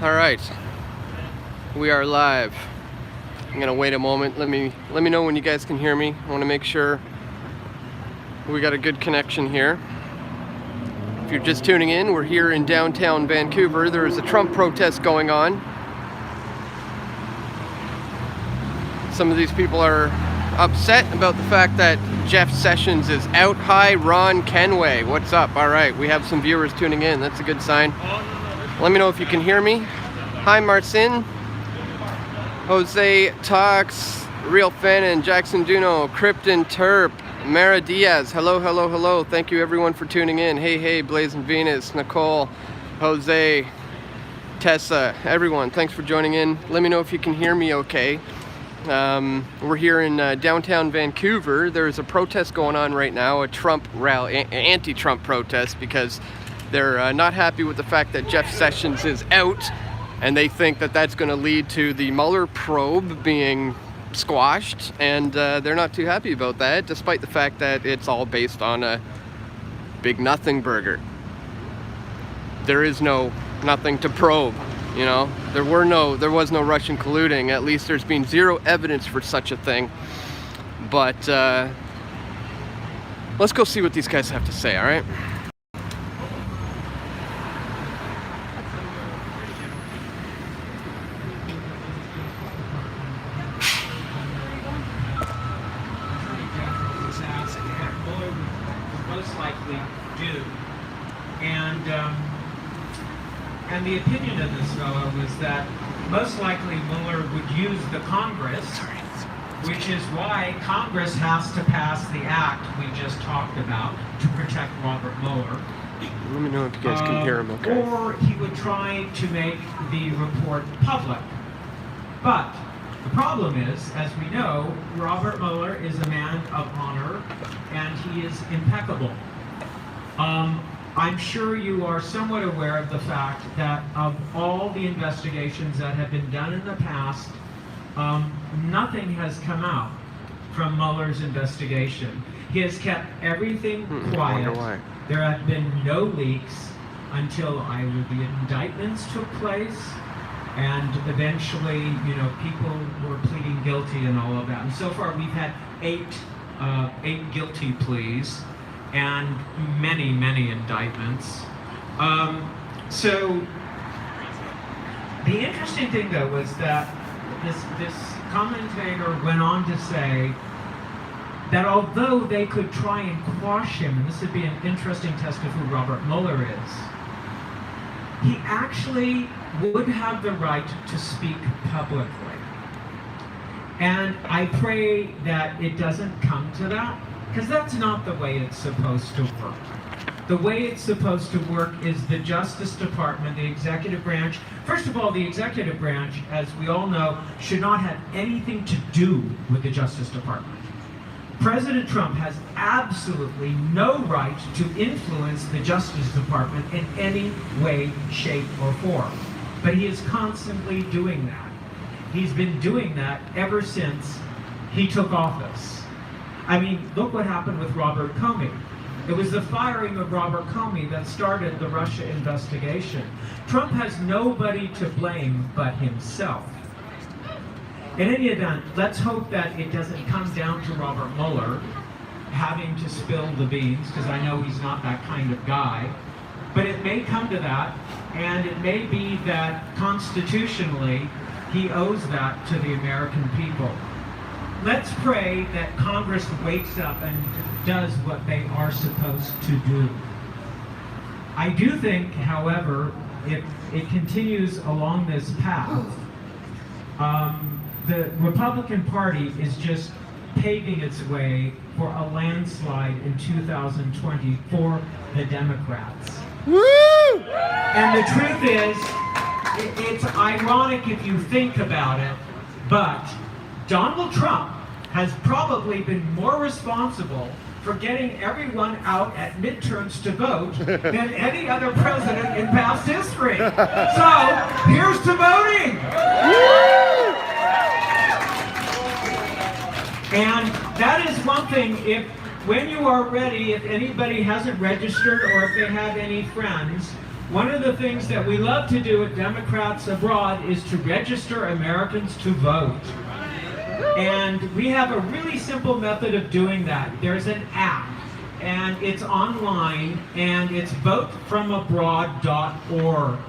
All right, we are live. I'm gonna wait a moment. Let me know when you guys can hear me. I want to make sure we got a good connection here. If you're just tuning in, we're here in downtown Vancouver. There is a Trump protest going on. Some of these people are upset about the fact that Jeff Sessions is out. Hi, Ron Kenway. What's up? All right, we have some viewers tuning in. That's a good sign. Let me know if you can hear me. Hi, Marcin. Jose Talks, Real Fannin, Jackson Duno, Krypton Terp, Mara Diaz. Hello. Thank you everyone for tuning in. Hey, Blazing Venus, Nicole, Jose, Tessa, everyone. Thanks for joining in. Let me know if you can hear me okay. We're here in downtown Vancouver. There's a protest going on right now, a Trump rally, anti-Trump protest, because they're not happy with the fact that Jeff Sessions is out, and they think that that's going to lead to the Mueller probe being squashed, and they're not too happy about that, despite the fact that it's all based on a big nothing burger. There is nothing to probe. You know, there was no Russian colluding. At least there's been zero evidence for such a thing. But let's go see what these guys have to say, all right? Most likely do. And the opinion of this fellow was that most likely Mueller would use the Congress, which is why Congress has to pass the act we just talked about to protect Robert Mueller. Let me know if you guys can hear him okay. Or he would try to make the report public. But the problem is, as we know, Robert Mueller is a man of honor, and he is impeccable. I'm sure you are somewhat aware of the fact that of all the investigations that have been done in the past, nothing has come out from Mueller's investigation. He has kept everything quiet. There have been no leaks until either the indictments took place, and eventually, people were pleading guilty and all of that. And so far, we've had eight guilty pleas and many indictments. So the interesting thing, though, was that this commentator went on to say that although they could try and quash him, and this would be an interesting test of who Robert Mueller is, he actually would have the right to speak publicly. And I pray that it doesn't come to that, because that's not the way it's supposed to work. The way it's supposed to work is the Justice Department, the executive branch. First of all, the executive branch, as we all know, should not have anything to do with the Justice Department. President Trump has absolutely no right to influence the Justice Department in any way, shape, or form. But he is constantly doing that. He's been doing that ever since he took office. I mean, look what happened with Robert Comey. It was the firing of Robert Comey that started the Russia investigation. Trump has nobody to blame but himself. In any event, let's hope that it doesn't come down to Robert Mueller having to spill the beans, because I know he's not that kind of guy. But it may come to that, and it may be that constitutionally he owes that to the American people. Let's pray that Congress wakes up and does what they are supposed to do. I do think, however, if it continues along this path, the Republican Party is just paving its way for a landslide in 2020 for the Democrats. Woo! And the truth is, it's ironic if you think about it, but Donald Trump has probably been more responsible for getting everyone out at midterms to vote than any other president in past history. So, here's to voting! And that is one thing, when you are ready, if anybody hasn't registered or if they have any friends One of the things that we love to do at Democrats Abroad is to register Americans to vote. And we have a really simple method of doing that. There's an app, and it's online, and it's votefromabroad.org.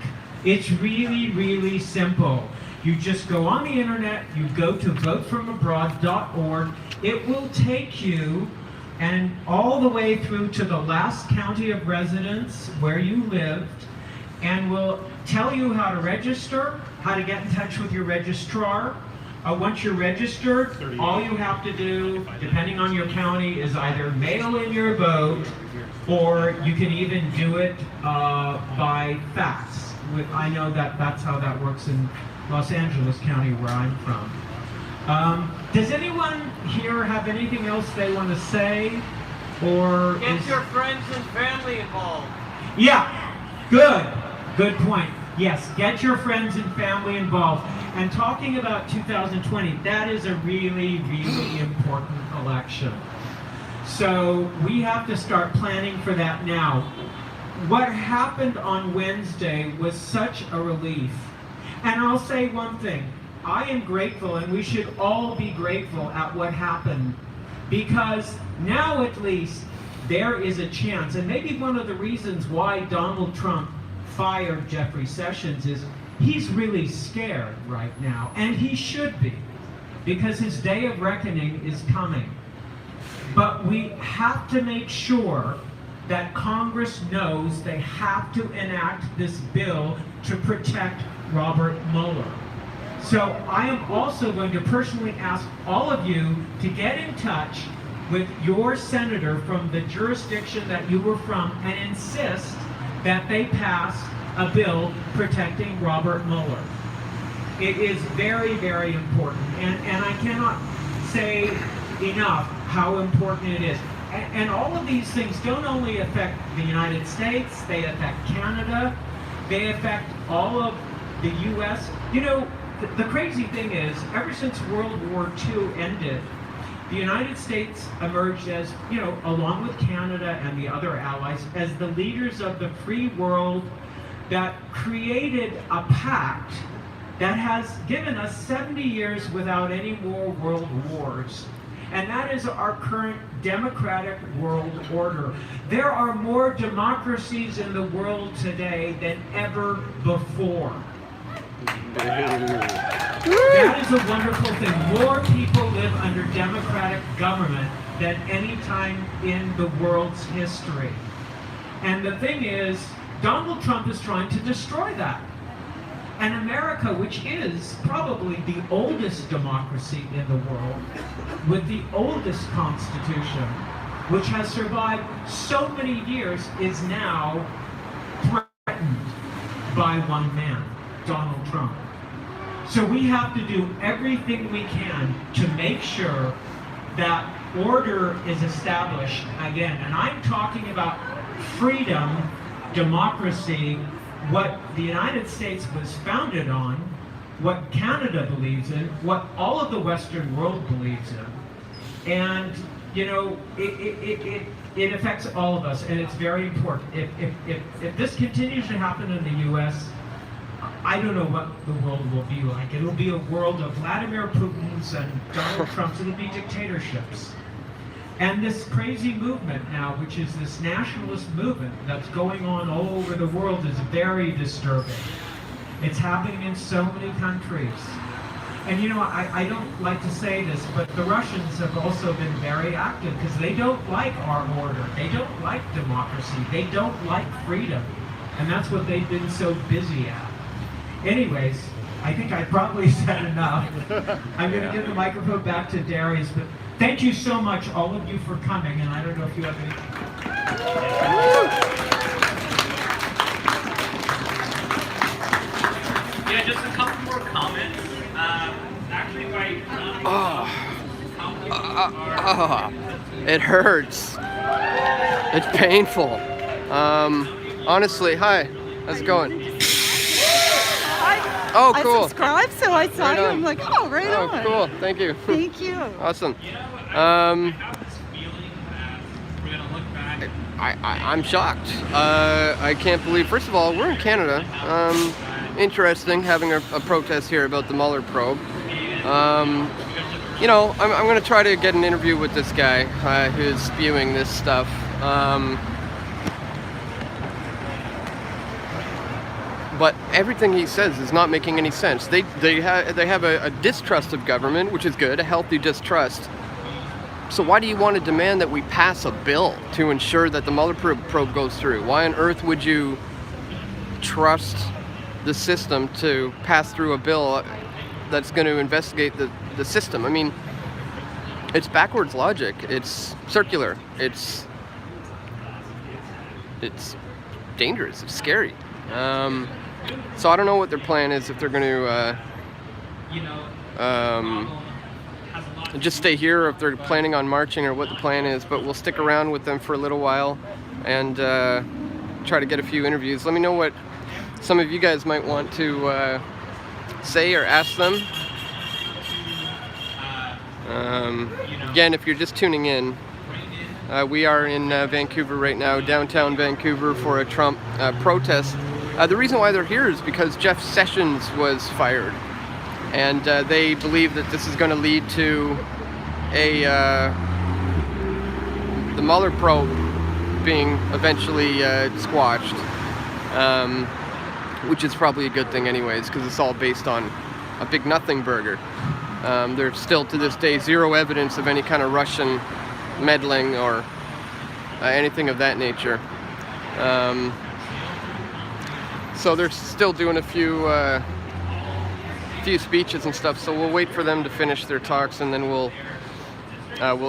It's really, really simple. You just go on the internet, you go to votefromabroad.org. It will take you and all the way through to the last county of residence where you lived, and will tell you how to register, how to get in touch with your registrar. Once you're registered, all you have to do, depending on your county, is either mail in your vote, or you can even do it by fax. I know that that's how that works in Los Angeles County, where I'm from. Does anyone here have anything else they want to say? Or Get your friends and family involved. Yeah, good point. Yes, get your friends and family involved. And talking about 2020, that is a really, really important election. So we have to start planning for that now. What happened on Wednesday was such a relief. And I'll say one thing. I am grateful, and we should all be grateful at what happened, because now at least there is a chance, and maybe one of the reasons why Donald Trump fired Jeffrey Sessions is he's really scared right now, and he should be, because his day of reckoning is coming. But we have to make sure that Congress knows they have to enact this bill to protect Robert Mueller. So I am also going to personally ask all of you to get in touch with your senator from the jurisdiction that you were from and insist that they pass a bill protecting Robert Mueller. It is very, very important, and I cannot say enough how important it is. And all of these things don't only affect the United States, they affect Canada, they affect all of the US. You know, the crazy thing is, ever since World War II ended, the United States emerged as, you know, along with Canada and the other allies, as the leaders of the free world that created a pact that has given us 70 years without any more world wars. And that is our current democratic world order. There are more democracies in the world today than ever before. That is a wonderful thing. More people live under democratic government than any time in the world's history. And the thing is, Donald Trump is trying to destroy that. And America, which is probably the oldest democracy in the world, with the oldest constitution, which has survived so many years, is now threatened by one man, Donald Trump. So we have to do everything we can to make sure that order is established again. And I'm talking about freedom, democracy, what the United States was founded on, what Canada believes in, what all of the Western world believes in. And, you know, it affects all of us, and it's very important. If this continues to happen in the U.S., I don't know what the world will be like. It'll be a world of Vladimir Putin's and Donald Trump's. It'll be dictatorships. And this crazy movement now, which is this nationalist movement that's going on all over the world, is very disturbing. It's happening in so many countries. And you know, I don't like to say this, but the Russians have also been very active because they don't like our order. They don't like democracy. They don't like freedom. And that's what they've been so busy at. Anyways, I think I probably said enough. I'm going to give the microphone back to Darius, but thank you so much, all of you, for coming, and I don't know if you have any... Yeah, just a couple more comments. Actually, It hurts. It's painful. Honestly, hi. How's it going? Oh, cool. I subscribed, so I saw Right you. on. I'm like, oh, right Oh, on. cool. Thank you. Thank you. Awesome. I have this feeling that we're going to look back I'm shocked. I can't believe. First of all, we're in Canada. Interesting having a protest here about the Mueller probe. You know, I'm going to try to get an interview with this guy who's spewing this stuff. But everything he says is not making any sense. They have a distrust of government, which is good, a healthy distrust. So why do you want to demand that we pass a bill to ensure that the Mueller probe goes through? Why on earth would you trust the system to pass through a bill that's going to investigate the system? I mean, it's backwards logic. It's circular. It's dangerous. It's scary. So I don't know what their plan is, if they're going to just stay here, or if they're planning on marching, or what the plan is. But we'll stick around with them for a little while and try to get a few interviews. Let me know what some of you guys might want to say or ask them. Again, if you're just tuning in, we are in Vancouver right now, downtown Vancouver, for a Trump protest. The reason why they're here is because Jeff Sessions was fired, and they believe that this is going to lead to the Mueller probe being eventually squashed, which is probably a good thing anyways, because it's all based on a big nothing burger. There's still to this day zero evidence of any kind of Russian meddling or anything of that nature. So they're still doing a few speeches and stuff. So we'll wait for them to finish their talks, and then we'll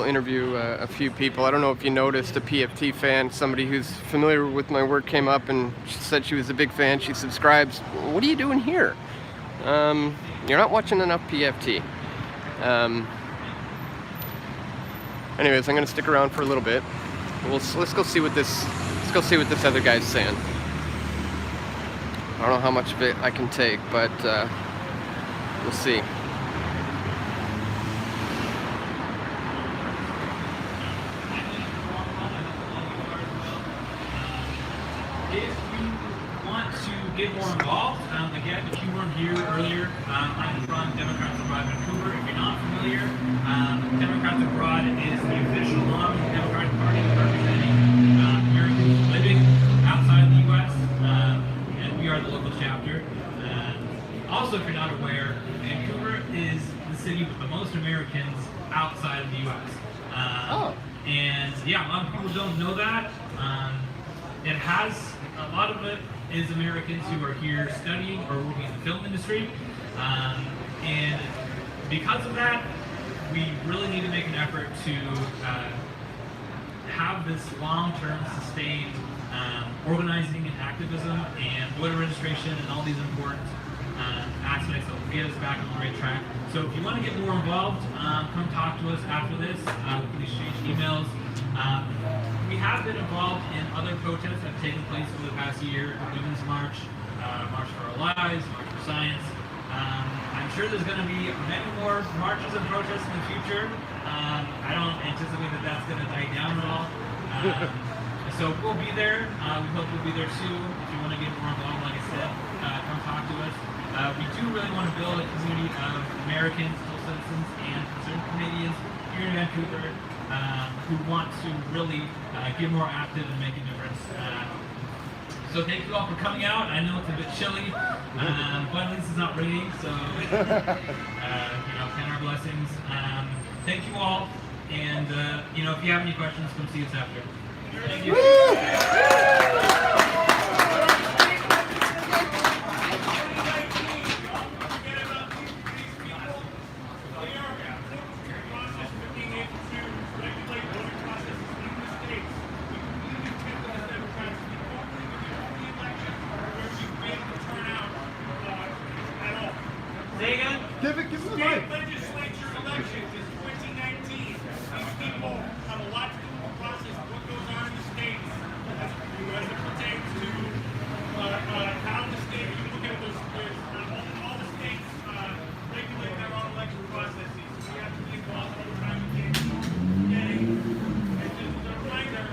interview a few people. I don't know if you noticed, a PFT fan, somebody who's familiar with my work, came up and she said she was a big fan. She subscribes. What are you doing here? You're not watching enough PFT. Anyways, I'm gonna stick around for a little bit. Let's go see what this other guy's saying. I don't know how much of it I can take, but we'll see. If you want to get more involved, again, if you weren't here earlier, I'm from Democrats Abroad Vancouver. If you're not familiar, Democrats Abroad is the official arm of the Democratic Party representing Americans living outside the U.S., and we are the local chapter. Also, if you're not aware, Vancouver is the city with the most Americans outside of the U.S. And yeah, a lot of people don't know that. It has, a lot of it is Americans who are here studying or working in the film industry. And because of that, we really need to make an effort to have this long-term sustained organizing and activism and voter registration and all these important aspects that will get us back on the right track. So if you want to get more involved, come talk to us after this. We can exchange emails. We have been involved in other protests that have taken place over the past year: the Women's March, March for Our Lives, March for Science. I'm sure there's going to be many more marches and protests in the future. I don't anticipate that that's going to die down at all. So we'll be there. We hope you'll be there too. If you want to get more involved, like I said, come talk to us. We do really want to build a community of Americans, full citizens, and concerned Canadians here in Vancouver who want to really get more active and make a difference. So thank you all for coming out. I know it's a bit chilly, but at least it's not raining, so count our blessings. Thank you all, and if you have any questions, come see us after. Thank you. Say again? Give it the State mic. legislature elections in 2019. These people have a lot to do with the process of what goes on in the states as it pertains to how the state, you look at those, all the states regulate their own election processes. We have to be involved all the time. We can't keep forgetting. And just as a reminder,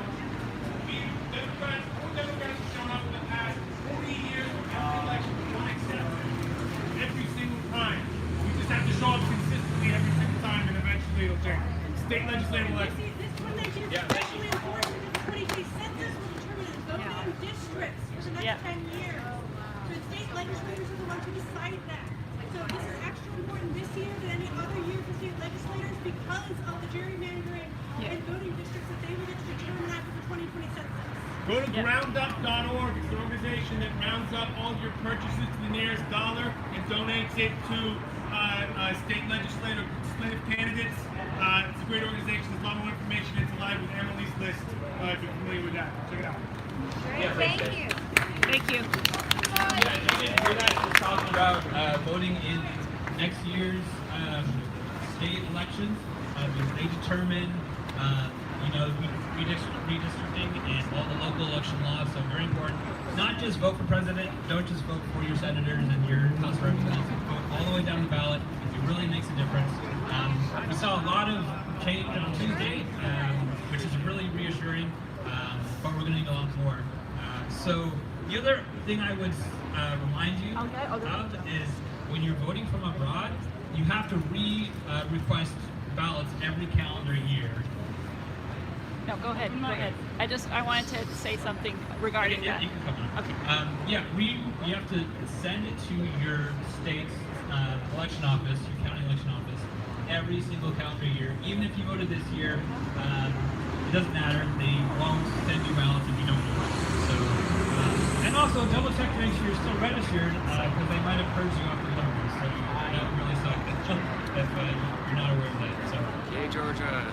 show up consistently every single time, and eventually it'll change. State legislative See, election. this one election is especially important because the 2020 census will determine the voting districts for the next 10 years. So the state legislators are the ones who decide that. So this is extra important this year than any other year for state legislators because of the gerrymandering and voting districts that they will get to determine after the 2020 census. Go to groundup.org. It's an organization that rounds up all of your purchases to the nearest dollar and donates it to state legislative candidates. It's a great organization. There's a lot more information. It's live with Emily's list. If you're familiar with that, check it out. Thank you. Thank you. Yeah, you didn't hear that. We're talking about voting in next year's state elections because they determine, redistricting and all the local election laws. So very important. Not just vote for president. Don't just vote for your senators and your House of Representatives. Vote all the way down the ballot. It really makes a difference. We saw a lot of change on Tuesday, which is really reassuring. But we're going to need a lot more. So the other thing I would remind you of is when you're voting from abroad, you have to request ballots every calendar year. No, go ahead. Go ahead. I wanted to say something regarding that. You can come on. Okay. You have to send it to your state's election office, your county election office, every single calendar year. Even if you voted this year, it doesn't matter. They won't send you ballots if you don't do it. So, and also double check to make sure you're still registered because they might have purged you off the numbers. So that would really suck if you're not aware of that. So. Yay, Georgia.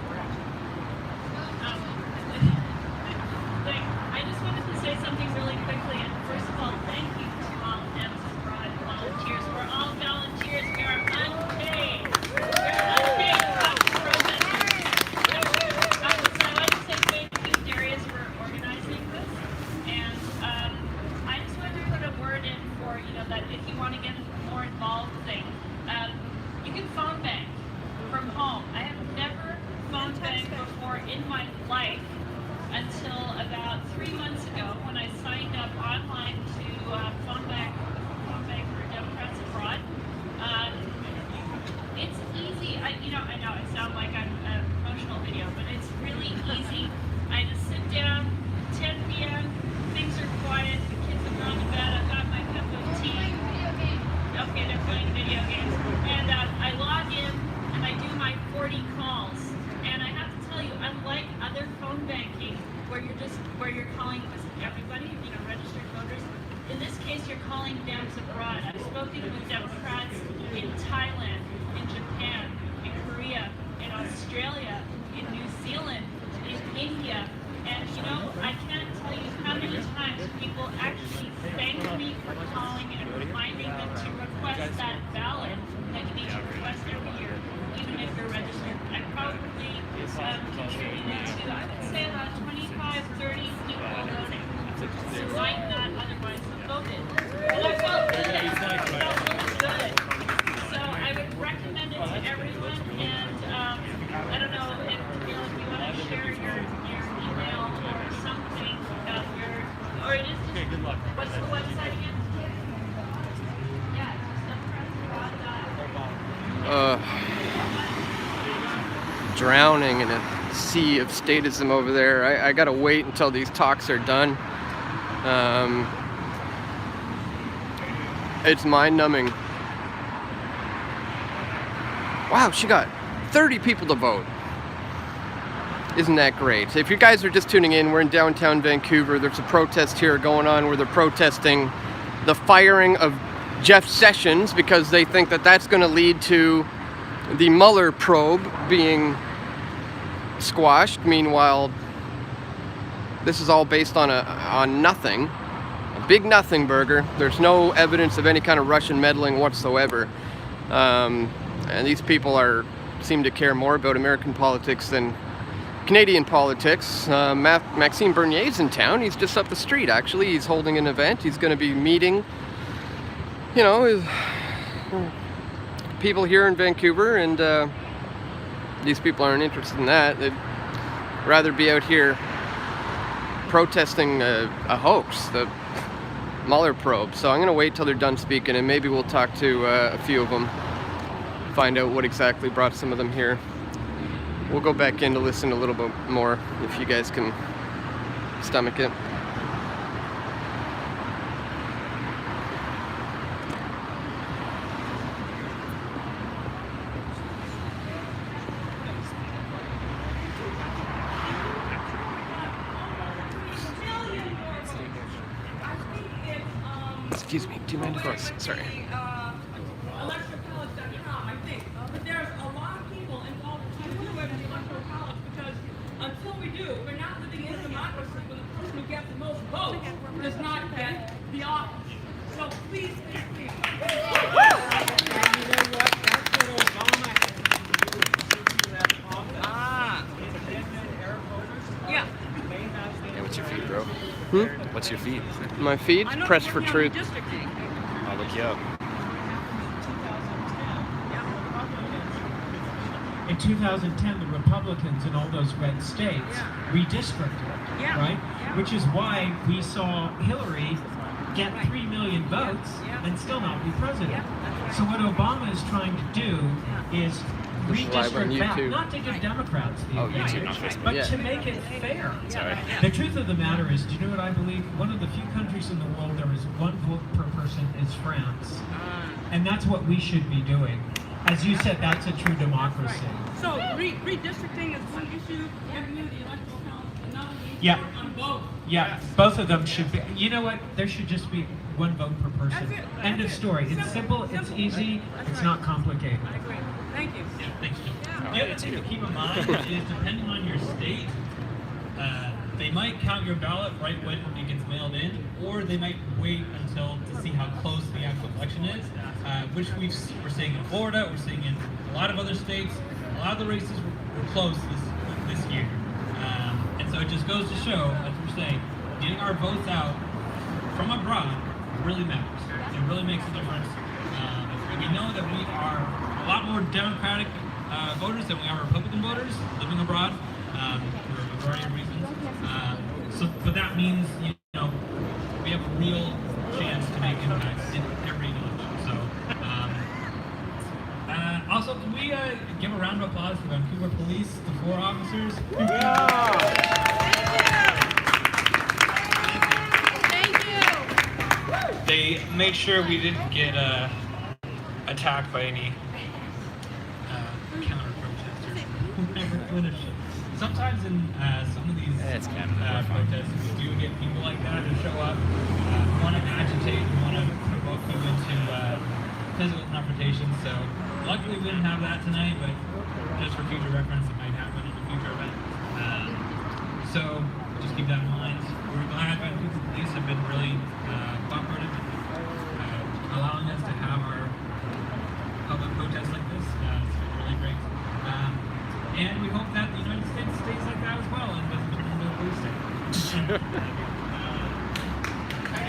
I just wanted to say something really quickly. And first of all, thank you to all M's Broad volunteers. We're all volunteers. We are unpaid. We're unpaid protesters. So I want to say thank you, Darius, for organizing this. And I just wanted to put a word in for, that if you want to get more involved thing, you can phone bank from home. I have never phone banked before in my life until about 3 months ago when I signed up online to phone bank for Democrats abroad. It's easy. I know I sound like I'm a promotional video, but it's really easy. I just sit down, 10 p.m., things are quiet, the kids have gone to bed, I've got my cup of tea. Okay, they're playing video games. And I log in and I do my 40 calls. And I have to tell you, unlike other phone banking where you're calling everybody, registered voters, in this case you're calling Dems abroad. I've spoken with Democrats in Thailand, in Japan, in Korea, in Australia, in New Zealand, in India, and I can't tell you how many times people actually thank me for calling and reminding them to request that ballot that you need to request every year, even if you're registered. I probably contributed to, I would say, about 25, 30 people voting who might not otherwise have voted. And I felt good. I felt really good. So I would recommend it to everyone. And I don't know if you want to share your email or something or it is just, okay, good luck. What's the website again? Yeah, Drowning in a sea of statism over there. I gotta wait until these talks are done. It's mind-numbing. Wow, she got 30 people to vote. Isn't that great? If you guys are just tuning in, we're in downtown Vancouver. There's a protest here going on where they're protesting the firing of Jeff Sessions because they think that that's going to lead to the Mueller probe being squashed. Meanwhile, this is all based on nothing, a big nothing burger. There's no evidence of any kind of Russian meddling whatsoever, and these people seem to care more about American politics than Canadian politics. Maxime Bernier's in town. He's just up the street, actually. He's holding an event. He's going to be meeting, people here in Vancouver, and these people aren't interested in that. They'd rather be out here protesting a hoax, the Mueller probe. So I'm going to wait till they're done speaking, and maybe we'll talk to a few of them find out what exactly brought some of them here. We'll go back in to listen a little bit more if you guys can stomach it. Excuse me, do you mind if I... Sorry. electoralcollege.com, I think. But there's a lot of people involved in trying to do it in the electoral college because until we do, we're not living in a democracy when the person who gets the most votes does not get the office. So please, please, please. Yeah. Hey, what's your feed, bro? What's your feed? My feed? Press for Truth. I'll look you up. In 2010, the Republicans in all those red states redistricted, right? Which is why we saw Hillary get 3 million votes and still not be president. So what Obama is trying to do is redistrict back, not to give Democrats the advantage, but to make it fair. The truth of the matter is, do you know what I believe? One of the few countries in the world there is one vote per person is France. And that's what we should be doing. As you said, that's a true democracy. So redistricting is one issue, giving you the electoral college, another issue on both. Yeah, both of them should be. You know what? There should just be one vote per person. End of story. It's simple, it's easy, it's not complicated. I agree. Thank you. Yeah, thanks, Jim. The other thing to keep in mind is depending on your state, they might count your ballot right when it gets mailed in, or they might wait until to see how close the actual election is, which we're seeing in Florida, we're seeing in a lot of other states. A lot of the races were close this year. And so it just goes to show, as we're saying, getting our votes out from abroad really matters. It really makes a difference. We know that we are a lot more Democratic voters than we are Republican voters living abroad for a variety of reasons. But that means, you know, we have a real chance to make impacts in every election. So, also, can we give a round of applause for Vancouver Police, the 4 officers? Thank you. They made sure we didn't get attacked by any counter protesters who never finish it. Sometimes in some of these protests, we do get people like that who show up, want to agitate, want to provoke you into physical confrontation. So luckily we didn't have that tonight, but just for future reference, it might happen in a future event. So just keep that in mind. We're glad that the police have been really cooperative, allowing us to have our public protests like this. It's been really great. And we hope that the United States stays like that as well and doesn't turn into a police state.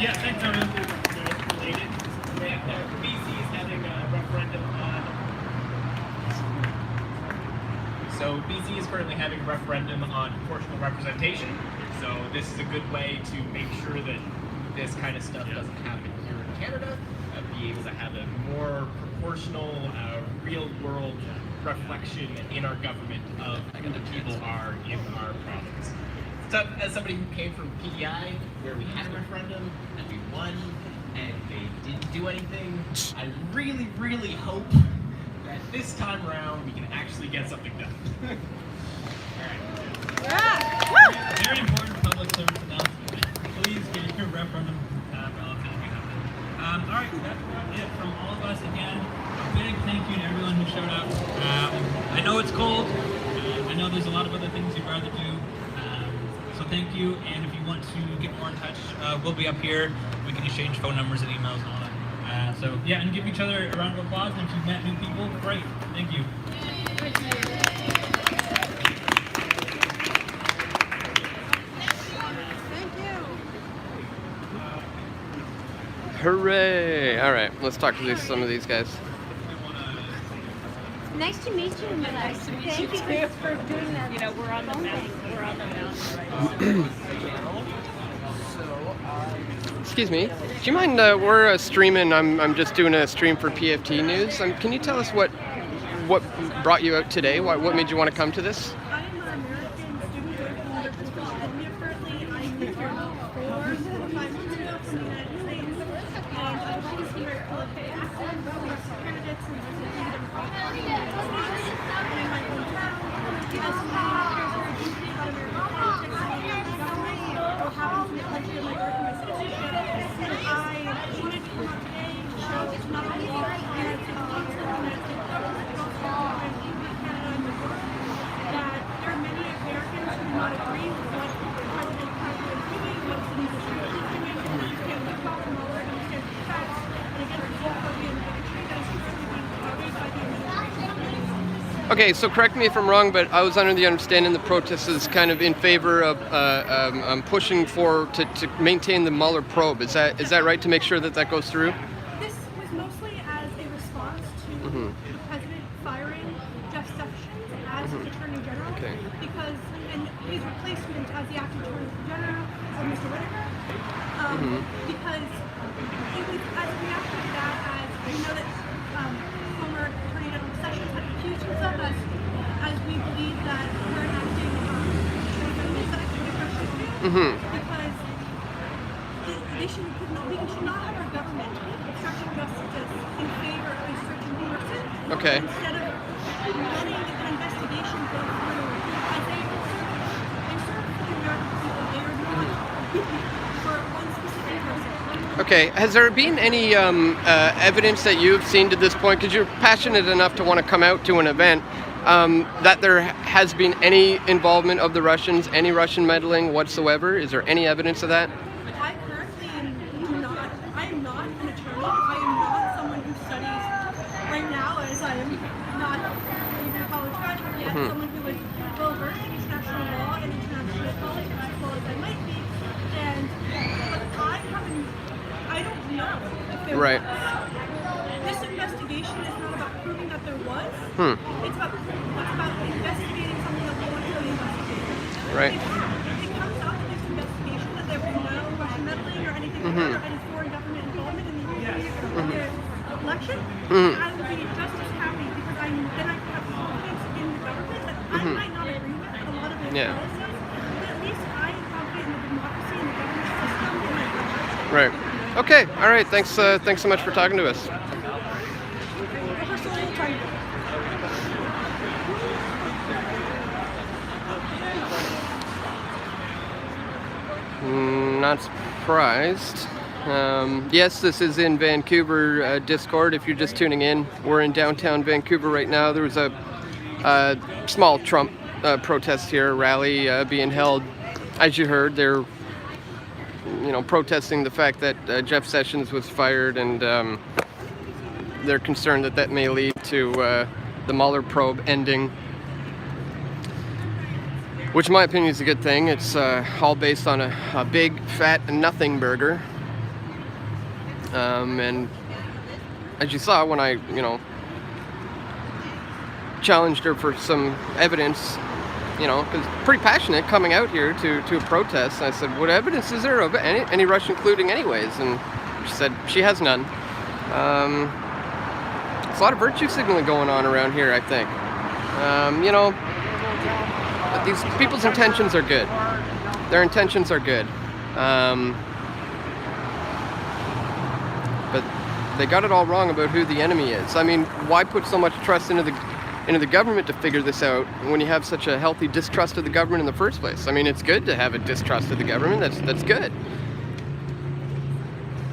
Yeah, thanks, everyone. Related. BC is having a referendum on. So BC is currently having a referendum on proportional representation. So this is a good way to make sure that this kind of stuff doesn't happen here in Canada. Be able to have a more proportional, real-world reflection in our government of who the people are in our province. So, as somebody who came from PEI, where we had a referendum and we won, and they didn't do anything, I really, really hope that this time around we can actually get something done. Alright. Very important public service announcement. Please get your referendum ballots in if you have them. Alright, that's about it from all of us again. A big thank you to everyone who showed up. I know it's cold. I know there's a lot of other things you'd rather do. So thank you, and if you want to get more in touch, we'll be up here. We can exchange phone numbers and emails and all that. So yeah, and give each other a round of applause. And if you've met new people, great. Thank you. Hooray! All right, let's talk to some of these guys. Nice to meet you. Nice to meet you Thank you for doing that. You know, we're on the mountain. We're on the mountain right now. Excuse me. Do you mind? We're streaming. I'm just doing a stream for PFT News. Can you tell us what what brought you out today? What made you want to come to this? I'm an American student going to university currently. I moved here 4 or 5 months ago from the United States, and I'm always here to active candidates and representing them from the United States. And in my hometown, as someone who cares very deeply about American politics and the government, or happens to be a country of my birth and my citizenship, I wanted to come out today to show it's not only the United States politics and the United States government, but also the government in Canada and the world, that there are many Americans who do not agree with what President Trump is doing, what the administration is doing, and understand the problem or understand the facts, and against the xenophobia and bigotry that is currently being promoted by the administration. Okay, so correct me if I'm wrong, but I was under the understanding the protest is kind of in favor of pushing to maintain the Mueller probe. Is that right, to make sure that that goes through? This was mostly as a response to the president firing Jeff Sessions as his attorney general, because and his replacement as the acting attorney general, Mr. Whitaker, because it was as a reaction to that, as we know that former attorney general Sessions had accused himself as we believe that we're enacting because we should not have our government obstructing justice in favor of a certain person. Okay. Instead of letting the investigation go through as they serve for the American people, they are not for one specific person. Okay. Has there been any evidence that you've seen to this point, because you're passionate enough to want to come out to an event, that there has been any involvement of the Russians, any Russian meddling whatsoever? Is there any evidence of that? I currently am not an attorney. I am not someone who studies right now, as I am not even a college graduate yet, someone who is well versed in international law and international politics as well as I might be. But I don't know if there was. This investigation is not about proving that there was. It's about investigating something that no one really investigated. Right. If it comes out in this investigation that there was no Russian meddling or anything like that, or any foreign government involvement in the election, I would be just as happy, because then I could have confidence in the government that I might not agree with a lot of their policies, but at least I am confident in the democracy and the government system in my country. Right. Okay. All right. Thanks so much for talking to us. Not surprised. Yes, this is in Vancouver Discord. If you're just tuning in, we're in downtown Vancouver right now. There was a small Trump protest here, rally being held. As you heard, they're protesting the fact that Jeff Sessions was fired, and they're concerned that that may lead to the Mueller probe ending, which in my opinion is a good thing. It's all based on a big fat nothing burger, and as you saw when I challenged her for some evidence, because pretty passionate coming out here to a protest. I said, what evidence is there of any Russian colluding anyways? And she said she has none. It's a lot of virtue signaling going on around here, I think. But these people's intentions are good. Their intentions are good. But they got it all wrong about who the enemy is. I mean, why put so much trust into the government to figure this out when you have such a healthy distrust of the government in the first place? I mean, it's good to have a distrust of the government. That's good.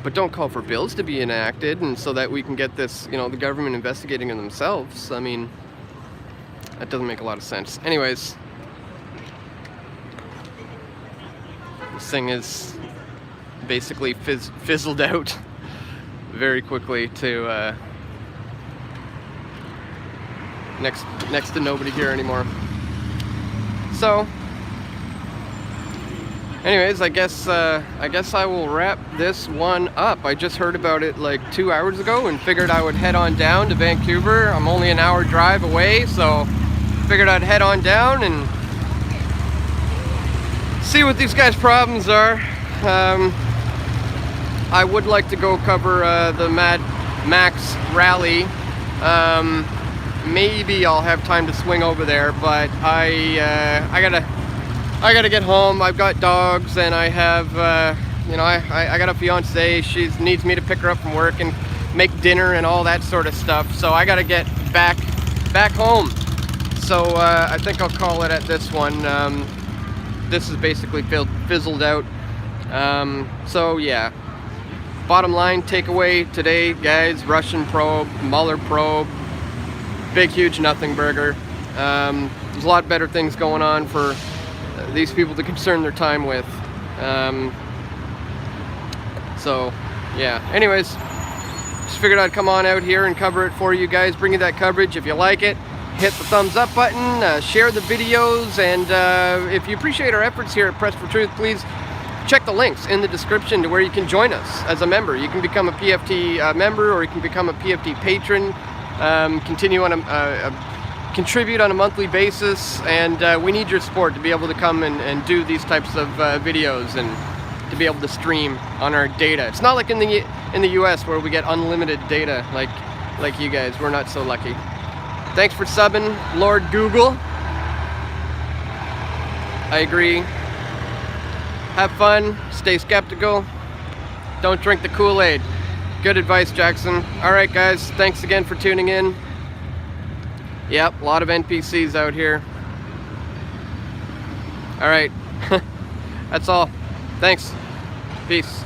But don't call for bills to be enacted, and so that we can get this, the government investigating them themselves. I mean, that doesn't make a lot of sense. Anyways, this thing is basically fizzled out very quickly to next to nobody here anymore. So anyways, I guess I will wrap this one up. I just heard about it like 2 hours ago and figured I would head on down to Vancouver. I'm only an hour drive away, so figured I'd head on down and see what these guys' problems are. I would like to go cover the Mad Max rally. maybe I'll have time to swing over there, but I gotta get home. I've got dogs, and I have you know, I got a fiance. She needs me to pick her up from work and make dinner and all that sort of stuff, so I gotta get back home. So I think I'll call it at this one. This is basically fizzled out. So yeah, bottom line takeaway today, guys: Russian probe, Mueller probe, big huge nothing burger. There's a lot better things going on for these people to concern their time with. So yeah, anyways, just figured I'd come on out here and cover it for you guys, bring you that coverage. If you like it, hit the thumbs up button, share the videos, and if you appreciate our efforts here at Press for Truth, please check the links in the description to where you can join us as a member. You can become a PFT member, or you can become a PFT patron, contribute on a monthly basis, and we need your support to be able to come and do these types of videos and to be able to stream on our data. It's not like in the US where we get unlimited data like you guys. We're not so lucky. Thanks for subbing, Lord Google. I agree. Have fun, stay skeptical, don't drink the Kool-Aid. Good advice, Jackson. Alright guys, thanks again for tuning in. Yep, a lot of NPCs out here. Alright, that's all. Thanks. Peace.